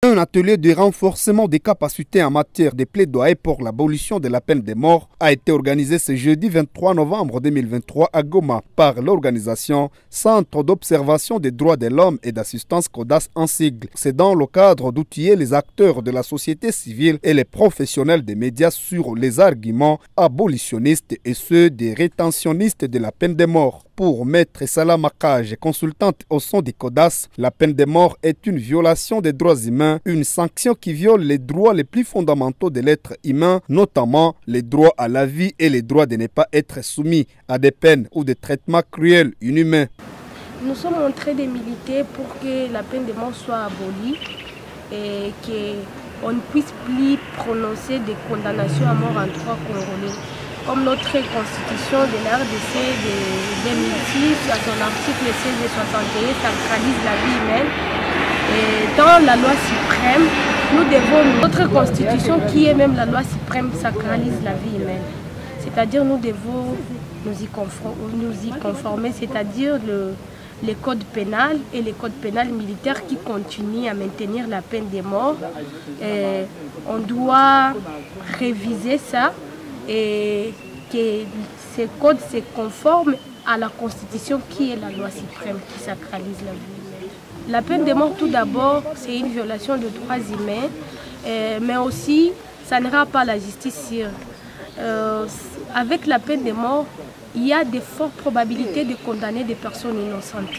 Un atelier de renforcement des capacités en matière de plaidoyer pour l'abolition de la peine de mort a été organisé ce jeudi 23 novembre 2023 à Goma par l'organisation Centre d'observation des droits de l'homme et d'assistance CODAS en sigle. C'est dans le cadre d'outiller les acteurs de la société civile et les professionnels des médias sur les arguments abolitionnistes et ceux des rétentionnistes de la peine de mort. Pour Maître Salah Makaj, consultante au sein du CODAS, la peine de mort est une violation des droits humains, une sanction qui viole les droits les plus fondamentaux de l'être humain, notamment les droits à la vie et les droits de ne pas être soumis à des peines ou des traitements cruels, inhumains. Nous sommes en train de militer pour que la peine de mort soit abolie et qu'on ne puisse plus prononcer des condamnations à mort en droit congolais. Comme notre constitution de la RDC de 2006, à son article 16 et 61, sacralise la vie humaine. Et dans la loi suprême, nous devons, notre constitution qui est même la loi suprême, sacralise la vie humaine. C'est-à-dire nous devons nous y conformer, c'est-à-dire les codes pénals et les codes pénals militaires qui continuent à maintenir la peine de mort. Et on doit réviser ça et que ces codes se conforment à la Constitution qui est la loi suprême qui sacralise la vie humaine. La peine de mort, tout d'abord, c'est une violation de droits humains, mais aussi, ça n'ira pas la justice. Avec la peine de mort, il y a de fortes probabilités de condamner des personnes innocentes.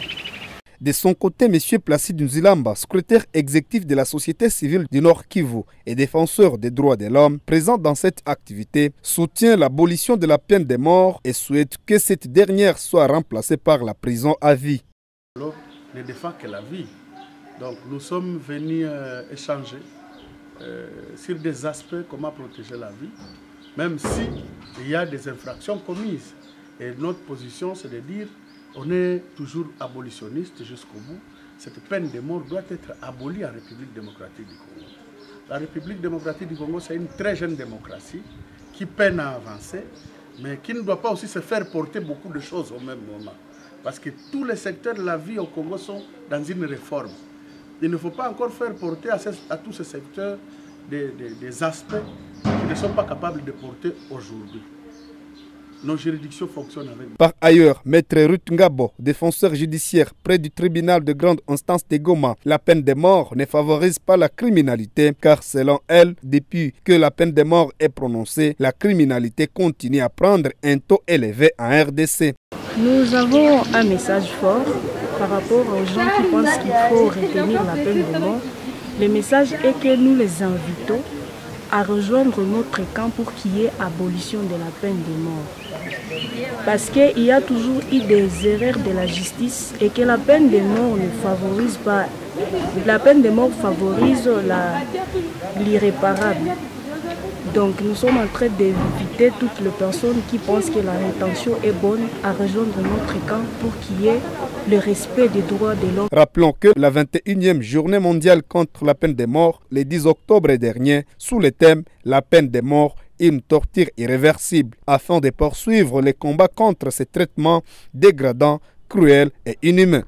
De son côté, M. Placide Nzilamba, secrétaire exécutif de la société civile du Nord Kivu et défenseur des droits de l'homme, présent dans cette activité, soutient l'abolition de la peine de mort et souhaite que cette dernière soit remplacée par la prison à vie. L'homme ne défend que la vie. Donc nous sommes venus échanger sur des aspects, comment protéger la vie, même s'il y a des infractions commises. Et notre position, c'est de dire on est toujours abolitionniste jusqu'au bout. Cette peine de mort doit être abolie en République démocratique du Congo. La République démocratique du Congo, c'est une très jeune démocratie qui peine à avancer, mais qui ne doit pas aussi se faire porter beaucoup de choses au même moment. Parce que tous les secteurs de la vie au Congo sont dans une réforme. Il ne faut pas encore faire porter à tous ces secteurs des aspects qui ne sont pas capables de porter aujourd'hui. Nos juridictions fonctionnent avec. Par ailleurs, Maître Ruth Ngabo, défenseur judiciaire près du tribunal de grande instance de Goma, la peine de mort ne favorise pas la criminalité car selon elle, depuis que la peine de mort est prononcée, la criminalité continue à prendre un taux élevé en RDC. Nous avons un message fort par rapport aux gens qui pensent qu'il faut retenir la peine de mort. Le message est que nous les invitons à rejoindre notre camp pour qu'il y ait abolition de la peine de mort. Parce qu'il y a toujours eu des erreurs de la justice et que la peine de mort ne favorise pas. La peine de mort favorise l'irréparable. Donc nous sommes en train d'inviter toutes les personnes qui pensent que la rétention est bonne à rejoindre notre camp pour qu'il y ait le respect des droits de l'homme. Rappelons que la 21e journée mondiale contre la peine de mort, le 10 octobre dernier, sous le thème « La peine de mort, une torture irréversible » afin de poursuivre les combats contre ces traitements dégradants, cruels et inhumains.